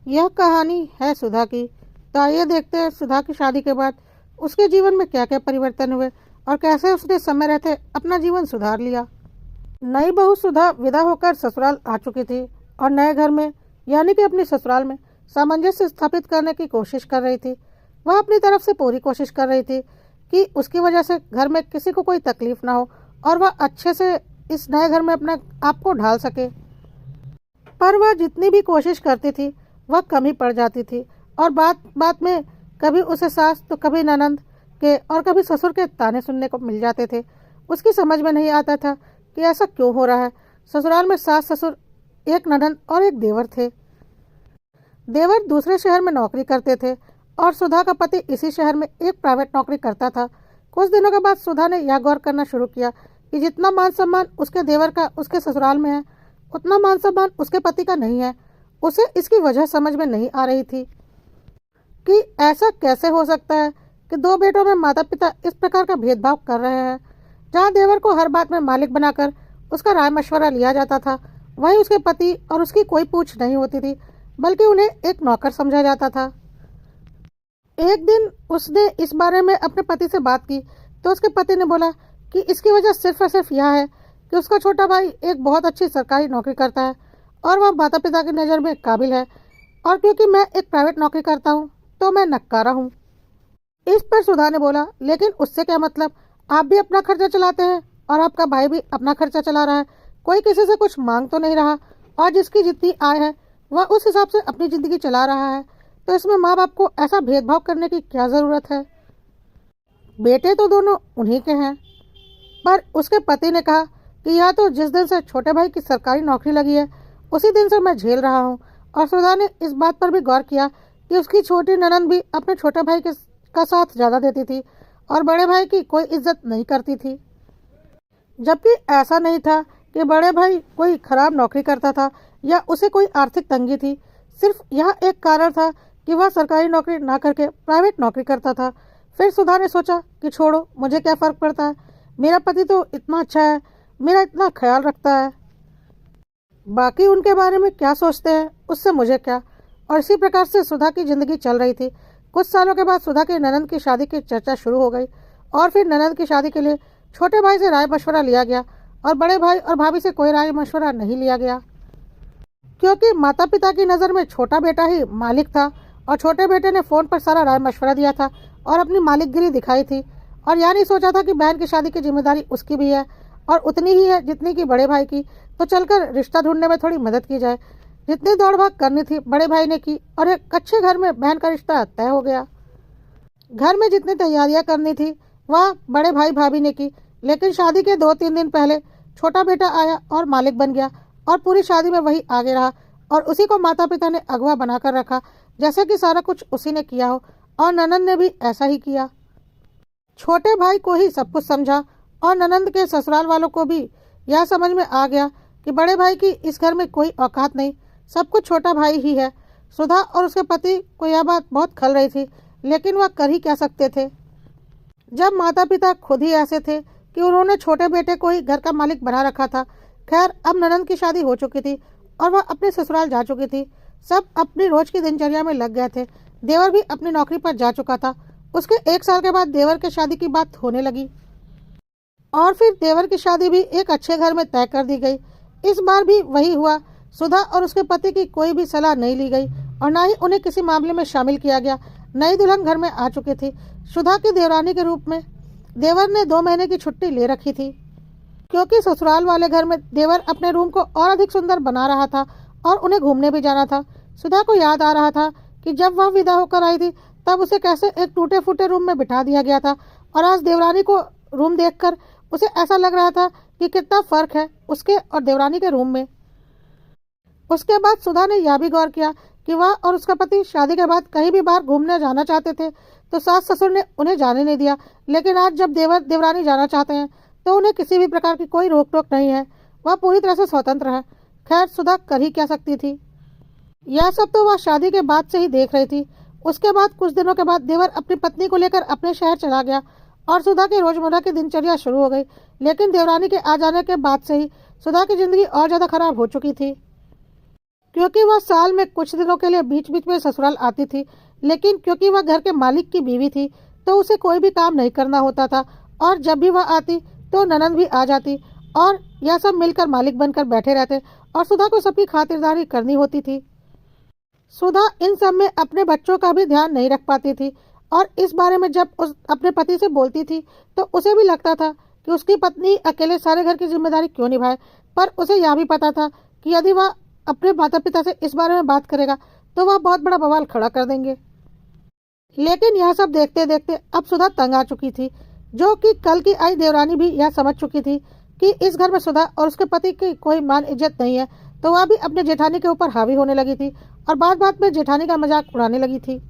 यह कहानी है सुधा की। तो आइए देखते हैं सुधा की शादी के बाद उसके जीवन में क्या क्या परिवर्तन हुए और कैसे उसने समय रहते अपना जीवन सुधार लिया। नई बहू सुधा विदा होकर ससुराल आ चुकी थी और नए घर में यानी कि अपने ससुराल में सामंजस्य स्थापित करने की कोशिश कर रही थी। वह अपनी तरफ से पूरी कोशिश कर रही थी कि उसकी वजह से घर में किसी को कोई तकलीफ ना हो और वह अच्छे से इस नए घर में अपना आप को ढाल सके। पर वह जितनी भी कोशिश करती थी वह कम ही पड़ जाती थी और बात बात में कभी उसे सास तो कभी ननंद के और कभी ससुर के ताने सुनने को मिल जाते थे। उसकी समझ में नहीं आता था कि ऐसा क्यों हो रहा है। ससुराल में सास ससुर, एक ननंद और एक देवर थे। देवर दूसरे शहर में नौकरी करते थे और सुधा का पति इसी शहर में एक प्राइवेट नौकरी करता था। कुछ दिनों के बाद सुधा ने यह गौर करना शुरू किया कि जितना मान सम्मान उसके देवर का उसके ससुराल में है, उतना मान सम्मान उसके पति का नहीं है। उसे इसकी वजह समझ में नहीं आ रही थी कि ऐसा कैसे हो सकता है कि दो बेटों में माता पिता इस प्रकार का भेदभाव कर रहे हैं। जहाँ देवर को हर बात में मालिक बनाकर उसका राय मशवरा लिया जाता था, वहीं उसके पति और उसकी कोई पूछ नहीं होती थी, बल्कि उन्हें एक नौकर समझा जाता था। एक दिन उसने इस बारे में अपने पति से बात की तो उसके पति ने बोला कि इसकी वजह सिर्फ और सिर्फ यह है कि उसका छोटा भाई एक बहुत अच्छी सरकारी नौकरी करता है और वह माता पिता की नज़र में काबिल है, और क्योंकि मैं एक प्राइवेट नौकरी करता हूँ तो मैं नक्कारा हूँ। इस पर सुधा ने बोला, लेकिन उससे क्या मतलब, आप भी अपना खर्चा चलाते हैं और आपका भाई भी अपना खर्चा चला रहा है। कोई किसी से कुछ मांग तो नहीं रहा और जिसकी जितनी आय है वह उस हिसाब से अपनी ज़िंदगी चला रहा है, तो इसमें माँ बाप को ऐसा भेदभाव करने की क्या ज़रूरत है। बेटे तो दोनों उन्हीं के हैं। पर उसके पति ने कहा कि यह तो जिस दिन से छोटे भाई की सरकारी नौकरी लगी है उसी दिन से मैं झेल रहा हूँ। और सुधा ने इस बात पर भी गौर किया कि उसकी छोटी ननंद भी अपने छोटे भाई के का साथ ज़्यादा देती थी और बड़े भाई की कोई इज्जत नहीं करती थी। जबकि ऐसा नहीं था कि बड़े भाई कोई खराब नौकरी करता था या उसे कोई आर्थिक तंगी थी। सिर्फ यह एक कारण था कि वह सरकारी नौकरी ना करके प्राइवेट नौकरी करता था। फिर सुधा ने सोचा कि छोड़ो, मुझे क्या फ़र्क पड़ता है, मेरा पति तो इतना अच्छा है, मेरा इतना ख्याल रखता है, बाकी उनके बारे में क्या सोचते हैं उससे मुझे क्या। और इसी प्रकार से सुधा की ज़िंदगी चल रही थी। कुछ सालों के बाद सुधा के ननंद की शादी की चर्चा शुरू हो गई और फिर ननंद की शादी के लिए छोटे भाई से राय मशवरा लिया गया और बड़े भाई और भाभी से कोई राय मशवरा नहीं लिया गया, क्योंकि माता पिता की नज़र में छोटा बेटा ही मालिक था और छोटे बेटे ने फ़ोन पर सारा राय मशवरा दिया था और अपनी मालिकगिरी दिखाई थी। और यह नहीं सोचा था कि बहन की शादी की जिम्मेदारी उसकी भी है और उतनी ही है जितनी कि बड़े भाई की, तो चलकर रिश्ता ढूंढने में थोड़ी मदद की जाए। जितनी दौड़ भाग करनी थी बड़े भाई ने की और एक अच्छे घर में बहन का रिश्ता तय हो गया। घर में जितनी तैयारियां करनी थी वह बड़े भाई भाभी ने की, लेकिन शादी के 2-3 दिन पहले छोटा बेटा आया और मालिक बन गया और पूरी शादी में वही आगे रहा और उसी को माता पिता ने अगवा बनाकर रखा, जैसे कि सारा कुछ उसी ने किया हो। और ननंद ने भी ऐसा ही किया। छोटे भाई को ही सब कुछ समझा और ननंद के ससुराल वालों को भी यह समझ में आ गया कि बड़े भाई की इस घर में कोई औकात नहीं, सब कुछ छोटा भाई ही है। सुधा और उसके पति को यह बात बहुत खल रही थी, लेकिन वह कर ही क्या सकते थे जब माता पिता खुद ही ऐसे थे कि उन्होंने छोटे बेटे को ही घर का मालिक बना रखा था। खैर, अब ननंद की शादी हो चुकी थी और वह अपने ससुराल जा चुकी थी। सब अपनी रोज की दिनचर्या में लग गए थे। देवर भी अपनी नौकरी पर जा चुका था। उसके 1 साल के बाद देवर के शादी की बात होने लगी और फिर देवर की शादी भी एक अच्छे घर में तय कर दी गई। इस बार भी वही हुआ। सुधा और उसके पति की कोई भी सलाह नहीं ली गई और ना ही उन्हें किसी मामले में शामिल किया गया। नई दुल्हन घर में आ चुकी थी। सुधा की देवरानी के रूप में देवर ने 2 महीने की छुट्टी ले रखी थी, क्योंकि ससुराल वाले घर में देवर अपने रूम को और अधिक सुंदर बना रहा था और उन्हें घूमने भी जाना था। सुधा को याद आ रहा था कि जब वह विदा होकर आई थी तब उसे कैसे एक टूटे फूटे रूम में बिठा दिया गया था, और आज देवरानी को रूम देखकर उसे ऐसा लग रहा था कि कितना फर्क है उसके और देवरानी के रूम में। उसके बाद सुधा ने यह भी गौर किया कि वह और उसका पति शादी के बाद कहीं भी बाहर घूमने जाना चाहते थे तो सास ससुर ने उन्हें जाने नहीं दिया, लेकिन आज जब देवर देवरानी जाना चाहते हैं तो उन्हें किसी भी प्रकार की कोई रोक टोक नहीं है। वह पूरी तरह से स्वतंत्र है। खैर, सुधा कर ही क्या सकती थी। यह सब तो वह शादी के बाद से ही देख रही थी। उसके बाद कुछ दिनों के बाद देवर अपनी पत्नी को लेकर अपने शहर चला गया और सुधा की रोजमर्रा की दिनचर्या शुरू हो गई। लेकिन देवरानी के आ जाने के बाद से ही सुधा की जिंदगी और ज्यादा खराब हो चुकी थी। क्योंकि वह साल में कुछ दिनों के लिए बीच बीच में ससुराल आती थी, लेकिन क्योंकि वह घर के मालिक की बीवी थी तो उसे कोई भी काम नहीं करना होता था, और जब भी वह आती तो ननंद भी आ जाती और यह सब मिलकर मालिक बनकर बैठे रहते और सुधा को सबकी खातिरदारी करनी होती थी। सुधा इन सब में अपने बच्चों का भी ध्यान नहीं रख पाती थी, और इस बारे में जब उस अपने पति से बोलती थी तो उसे भी लगता था कि उसकी पत्नी अकेले सारे घर की जिम्मेदारी क्यों निभाए। पर उसे यह भी पता था कि यदि वह अपने माता पिता से इस बारे में बात करेगा तो वह बहुत बड़ा बवाल खड़ा कर देंगे। लेकिन यह सब देखते देखते अब सुधा तंग आ चुकी थी, जो कि कल की आई देवरानी भी यह समझ चुकी थी कि इस घर में सुधा और उसके पति की कोई मान इज्जत नहीं है, तो वह भी अपने जेठानी के ऊपर हावी होने लगी थी और बात बात में जेठानी का मजाक उड़ाने लगी थी।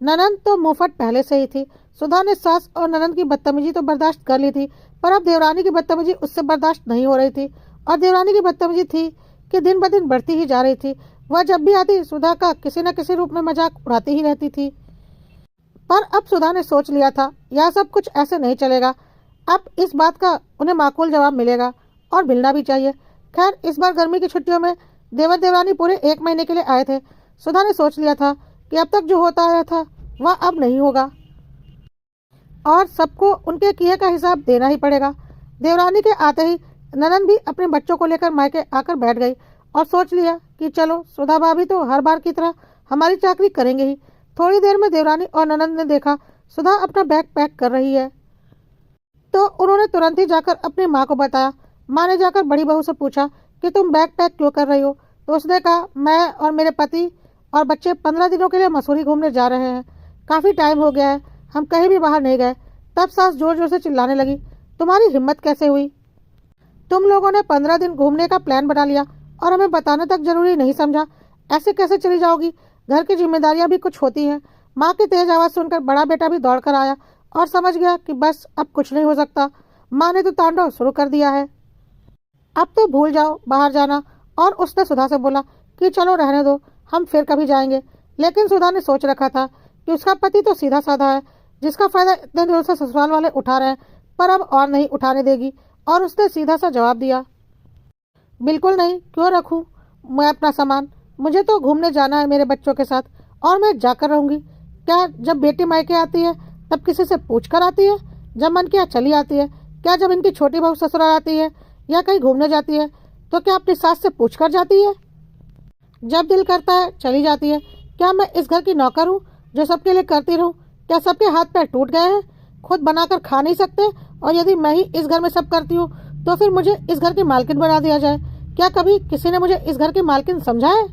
ननंद तो मुंहफट पहले से ही थी। सुधा ने सास और ननंद की बदतमीजी तो बर्दाश्त कर ली थी, पर अब देवरानी की बदतमीजी उससे बर्दाश्त नहीं हो रही थी, और देवरानी की बदतमीजी थी कि दिन ब दिन बढ़ती ही जा रही थी। वह जब भी आती सुधा का किसी न किसी रूप में मजाक उड़ाती ही रहती थी। पर अब सुधा ने सोच लिया था यह सब कुछ ऐसे नहीं चलेगा। अब इस बात का उन्हें माकूल जवाब मिलेगा और मिलना भी चाहिए। खैर, इस बार गर्मी की छुट्टियों में देवर देवरानी पूरे 1 महीने के लिए आए थे। सुधा ने सोच लिया था कि अब तक जो होता आया था वह अब नहीं होगा और सबको उनके किए का हिसाब देना ही पड़ेगा। देवरानी के आते ही ननंद भी अपने बच्चों को लेकर मायके आकर बैठ गई और सोच लिया कि चलो सुधा भाभी तो हर बार की तरह हमारी चाकरी करेंगे ही। थोड़ी देर में देवरानी और ननंद ने देखा सुधा अपना बैग पैक कर रही है, तो उन्होंने तुरंत ही जाकर अपनी माँ को बताया। माँ ने जाकर बड़ी बहू से पूछा कि तुम बैग पैक क्यों कर रही हो, तो उसने कहा मैं और मेरे पति और बच्चे 15 दिनों के लिए मसूरी घूमने जा रहे हैं। काफ़ी टाइम हो गया है, हम कहीं भी बाहर नहीं गए। तब सास जोर जोर से चिल्लाने लगी, तुम्हारी हिम्मत कैसे हुई? तुम लोगों ने 15 दिन घूमने का प्लान बना लिया और हमें बताना तक जरूरी नहीं समझा। ऐसे कैसे चली जाओगी? घर की जिम्मेदारियां भी कुछ होती हैं। माँ की तेज आवाज़ सुनकर बड़ा बेटा भी दौड़ कर आया और समझ गया कि बस अब कुछ नहीं हो सकता। माँ ने तो तांडव शुरू कर दिया है, अब तो भूल जाओ बाहर जाना। और उसने सुधा से बोला कि चलो रहने दो, हम फिर कभी जाएंगे। लेकिन सुधा ने सोच रखा था कि उसका पति तो सीधा साधा है, जिसका फायदा इतने दिनों से ससुराल वाले उठा रहे हैं, पर अब और नहीं उठाने देगी। और उसने सीधा सा जवाब दिया, बिल्कुल नहीं, क्यों रखूं मैं अपना सामान? मुझे तो घूमने जाना है मेरे बच्चों के साथ, और मैं जाकर रहूंगी। क्या जब बेटी मायके आती है तब किसी से पूछ कर आती है? जब मन किया चली आती है। क्या जब इनकी छोटी बहू ससुराल आती है या कहीं घूमने जाती है तो क्या अपनी सास से पूछ कर जाती है? जब दिल करता है चली जाती है। क्या मैं इस घर की नौकर हूँ जो सबके लिए करती रहूँ? क्या सबके हाथ पैर टूट गए हैं? खुद बनाकर खा नहीं सकते? और यदि मैं ही इस घर में सब करती हूँ तो फिर मुझे इस घर की मालकिन बना दिया जाए। क्या कभी किसी ने मुझे इस घर की मालकिन समझा है?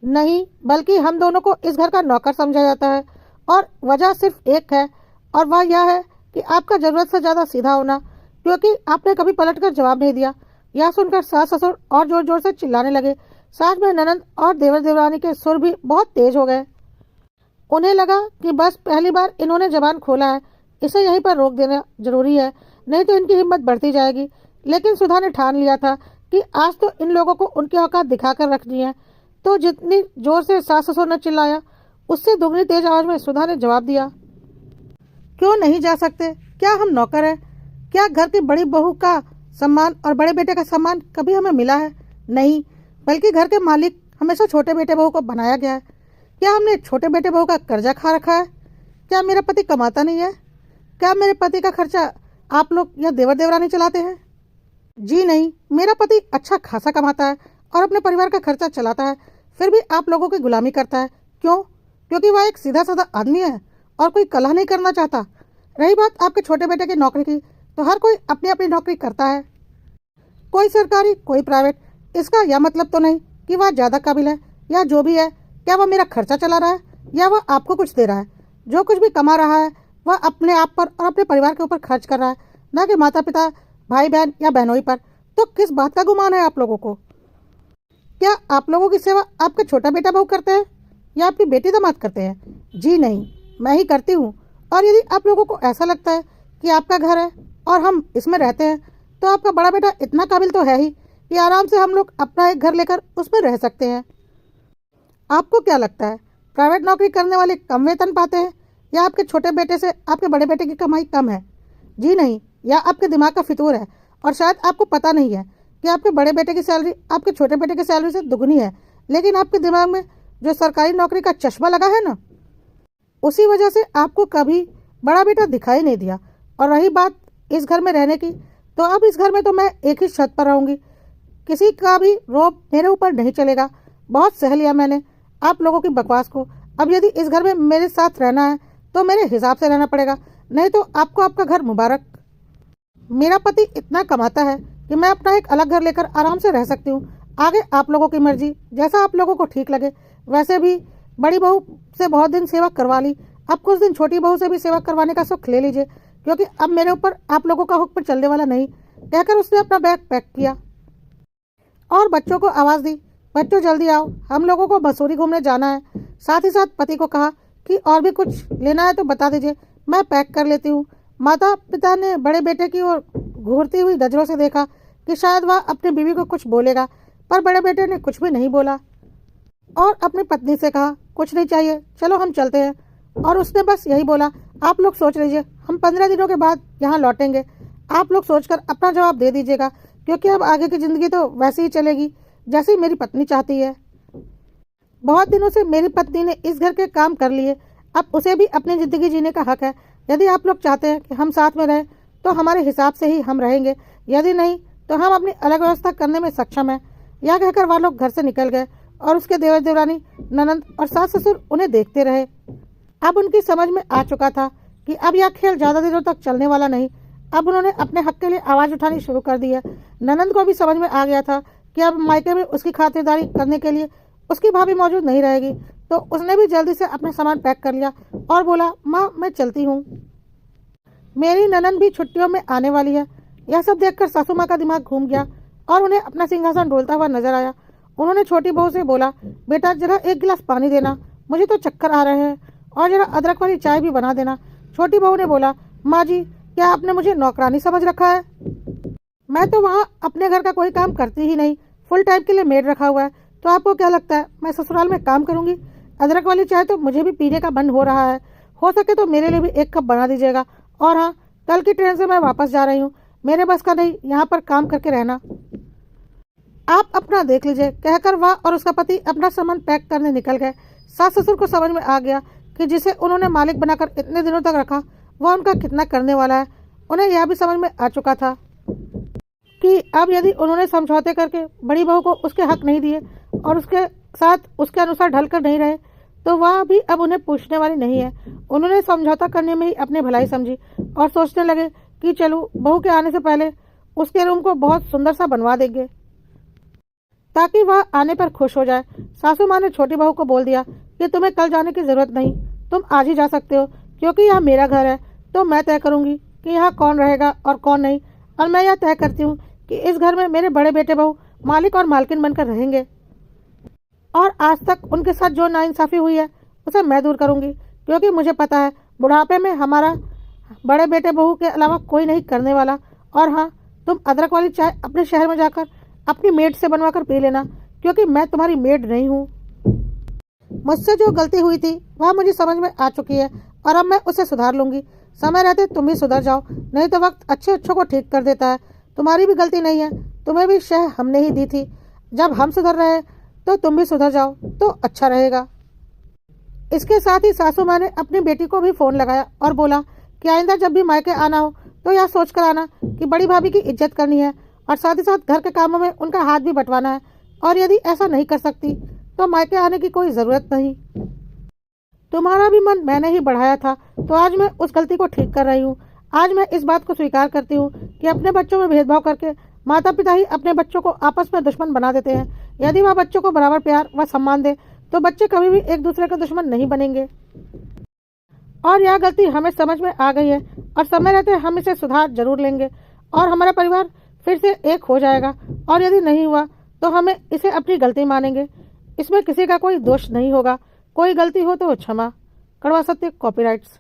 नहीं, बल्कि हम दोनों को इस घर का नौकर समझा जाता है, और वजह सिर्फ एक है, और वह यह है कि आपका जरूरत से ज़्यादा सीधा होना, क्योंकि आपने कभी पलटकर जवाब नहीं दिया। यह सुनकर सास ससुर और जोर जोर से चिल्लाने लगे। साथ में ननंद और देवर देवरानी के सुर भी बहुत तेज हो गए। उन्हें लगा कि बस पहली बार इन्होंने जबान खोला है, इसे यहीं पर रोक देना जरूरी है, नहीं तो इनकी हिम्मत बढ़ती जाएगी। लेकिन सुधा ने ठान लिया था कि आज तो इन लोगों को उनकी औकात दिखाकर रखनी है। तो जितनी जोर से सास ससुर ने चिल्लाया, उससे दुगनी तेज आवाज में सुधा ने जवाब दिया, क्यों नहीं जा सकते? क्या हम नौकर हैं? क्या घर की बड़ी बहू का सम्मान और बड़े बेटे का सम्मान कभी हमें मिला है? नहीं, बल्कि घर के मालिक हमेशा छोटे बेटे बहू को बनाया गया है। क्या हमने छोटे बेटे बहू का कर्जा खा रखा है? क्या मेरा पति कमाता नहीं है? क्या मेरे पति का खर्चा आप लोग या देवर देवरानी चलाते हैं? जी नहीं, मेरा पति अच्छा खासा कमाता है और अपने परिवार का खर्चा चलाता है, फिर भी आप लोगों की गुलामी करता है। क्यों? क्योंकि वह एक सीधा साधा आदमी है और कोई कलह नहीं करना चाहता। रही बात आपके छोटे बेटे की नौकरी की, तो हर कोई अपनी अपनी नौकरी करता है, कोई सरकारी कोई प्राइवेट। इसका यह मतलब तो नहीं कि वह ज़्यादा काबिल है या जो भी है। क्या वह मेरा खर्चा चला रहा है या वह आपको कुछ दे रहा है? जो कुछ भी कमा रहा है वह अपने आप पर और अपने परिवार के ऊपर खर्च कर रहा है, न कि माता पिता, भाई बहन या बहनोई पर। तो किस बात का गुमान है आप लोगों को? क्या आप लोगों की सेवा आपका छोटा बेटा बहू करते हैं या आपकी बेटी दामाद करते हैं? जी नहीं, मैं ही करती हूँ। और यदि आप लोगों को ऐसा लगता है कि आपका घर है और हम इसमें रहते हैं, तो आपका बड़ा बेटा इतना काबिल तो है ही कि आराम से हम लोग अपना एक घर लेकर उसमें रह सकते हैं। आपको क्या लगता है प्राइवेट नौकरी करने वाले कम वेतन पाते हैं या आपके छोटे बेटे से आपके बड़े बेटे की कमाई कम है? जी नहीं, यह आपके दिमाग का फितूर है और शायद आपको पता नहीं है कि आपके बड़े बेटे की सैलरी आपके छोटे बेटे की सैलरी से दुगनी है, लेकिन आपके दिमाग में जो सरकारी नौकरी का चश्मा लगा है ना, उसी वजह से आपको कभी बड़ा बेटा दिखाई नहीं दिया। और रही बात इस घर में रहने की, तो अब इस घर में तो मैं एक ही छत पर रहूंगी, किसी का भी रौब मेरे ऊपर नहीं चलेगा। बहुत सह लिया मैंने आप लोगों की बकवास को। अब यदि इस घर में मेरे साथ रहना है तो मेरे हिसाब से रहना पड़ेगा, नहीं तो आपको आपका घर मुबारक। मेरा पति इतना कमाता है कि मैं अपना एक अलग घर लेकर आराम से रह सकती हूँ। आगे आप लोगों की मर्जी, जैसा आप लोगों को ठीक लगे। वैसे भी बड़ी बहू से बहुत दिन सेवा करवा ली, अब कुछ दिन छोटी बहू से भी सेवा करवाने का सुख ले लीजिए, क्योंकि अब मेरे ऊपर आप लोगों का हुक्म चलने वाला नहीं। कहकर उसने अपना बैग पैक किया और बच्चों को आवाज़ दी, बच्चों जल्दी आओ, हम लोगों को मसूरी घूमने जाना है। साथ ही साथ पति को कहा कि और भी कुछ लेना है तो बता दीजिए, मैं पैक कर लेती हूँ। माता पिता ने बड़े बेटे की ओर घूरती हुई नजरों से देखा कि शायद वह अपनी बीवी को कुछ बोलेगा, पर बड़े बेटे ने कुछ भी नहीं बोला और अपनी पत्नी से कहा, कुछ नहीं चाहिए, चलो हम चलते हैं। और उसने बस यही बोला, आप लोग सोच लीजिए, हम 15 दिनों के बाद यहाँ लौटेंगे। आप लोग सोचकर अपना जवाब दे दीजिएगा, क्योंकि अब आगे की जिंदगी तो वैसे ही चलेगी जैसी मेरी पत्नी चाहती है। बहुत दिनों से मेरी पत्नी ने इस घर के काम कर लिए, अब उसे भी अपनी जिंदगी जीने का हक है। यदि आप लोग चाहते हैं कि हम साथ में रहें तो हमारे हिसाब से ही हम रहेंगे, यदि नहीं तो हम अपनी अलग व्यवस्था करने में सक्षम हैं। यह कहकर वह लोग घर से निकल गए और उसके देवर देवरानी, ननंद और सास ससुर उन्हें देखते रहे। अब उनकी समझ में आ चुका था कि अब यह खेल ज्यादा दिनों तक चलने वाला नहीं। अब उन्होंने अपने हक के लिए आवाज उठानी शुरू कर दी है। ननंद को भी समझ में आ गया था कि अब मायके में उसकी खातिरदारी करने के लिए उसकी भाभी मौजूद नहीं रहेगी, तो उसने भी जल्दी से अपना सामान पैक कर लिया और बोला, माँ मैं चलती हूँ, मेरी ननंद भी छुट्टियों में आने वाली है। यह सब देखकर सासू माँ का दिमाग घूम गया और उन्हें अपना सिंहासन डोलता हुआ नजर आया। उन्होंने छोटी बहू से बोला, बेटा जरा एक गिलास पानी देना, मुझे तो चक्कर आ रहे हैं, और जरा अदरक वाली चाय भी बना देना। छोटी बहू ने बोला, माँ जी क्या आपने मुझे नौकरानी समझ रखा है? मैं तो वहाँ अपने घर का कोई काम करती ही नहीं, फुल टाइम के लिए मेड रखा हुआ है, तो आपको क्या लगता है मैं ससुराल में काम करूंगी? अदरक वाली चाय तो मुझे भी पीने का मन हो रहा है, हो सके तो मेरे लिए भी एक कप बना दीजिएगा। और हाँ, कल की ट्रेन से मैं वापस जा रही हूँ, मेरे बस का नहीं यहाँ पर काम करके रहना, आप अपना देख लीजिए। कहकर वह और उसका पति अपना सामान पैक करने निकल गए। सास ससुर को समझ में आ गया कि जिसे उन्होंने मालिक बनाकर इतने दिनों तक रखा वह उनका कितना करने वाला है। उन्हें यह भी समझ में आ चुका था कि अब यदि उन्होंने समझौते करके बड़ी बहू को उसके हक नहीं दिए और उसके साथ उसके अनुसार ढलकर नहीं रहे, तो वह भी अब उन्हें पूछने वाली नहीं है। उन्होंने समझौता करने में ही अपनी भलाई समझी और सोचने लगे कि चलो बहू के आने से पहले उसके रूम को बहुत सुंदर सा बनवा देंगे ताकि वह आने पर खुश हो जाए। सासू माँ ने छोटी बहू को बोल दिया कि तुम्हें कल जाने की जरूरत नहीं, तुम आज ही जा सकते हो, क्योंकि यह मेरा घर है, तो मैं तय करूंगी कि यहाँ कौन रहेगा और कौन नहीं। और मैं यह तय करती हूँ कि इस घर में मेरे बड़े बेटे बहू मालिक और मालकिन बनकर रहेंगे, और आज तक उनके साथ जो नाइंसाफी हुई है उसे मैं दूर करूंगी, क्योंकि मुझे पता है बुढ़ापे में हमारा बड़े बेटे बहू के अलावा कोई नहीं करने वाला। और हाँ, तुम अदरक वाली चाय अपने शहर में जाकर अपनी मेड से बनवाकर पी लेना, क्योंकि मैं तुम्हारी मेड नहीं हूँ। मुझसे जो गलती हुई थी वह मुझे समझ में आ चुकी है और अब मैं उसे सुधार लूंगी। समय रहते तुम भी सुधर जाओ, नहीं तो वक्त अच्छे अच्छों को ठीक कर देता है। तुम्हारी भी गलती नहीं है, तुम्हें भी शह हमने ही दी थी। जब हम सुधर रहे हैं तो तुम भी सुधर जाओ तो अच्छा रहेगा। इसके साथ ही सासू माँ ने अपनी बेटी को भी फोन लगाया और बोला कि आइंदा जब भी मायके आना हो तो यह सोच कर आना कि बड़ी भाभी की इज्जत करनी है, और साथ ही साथ घर के कामों में उनका हाथ भी बंटवाना है। और यदि ऐसा नहीं कर सकती तो मायके आने की कोई जरूरत नहीं। तुम्हारा भी मन मैंने ही बढ़ाया था, तो आज मैं उस गलती को ठीक कर रही हूँ। आज मैं इस बात को स्वीकार करती हूँ कि अपने बच्चों में भेदभाव करके माता पिता ही अपने बच्चों को आपस में दुश्मन बना देते हैं। यदि वह बच्चों को बराबर प्यार व सम्मान दे तो बच्चे कभी भी एक दूसरे के दुश्मन नहीं बनेंगे। और यह गलती हमें समझ में आ गई है और समय रहते हम इसे सुधार जरूर लेंगे और हमारा परिवार फिर से एक हो जाएगा। और यदि नहीं हुआ तो हमें इसे अपनी गलती मानेंगे, इसमें किसी का कोई दोष नहीं होगा। कोई गलती हो तो क्षमा। कड़वा सत्य, कॉपीराइट्स।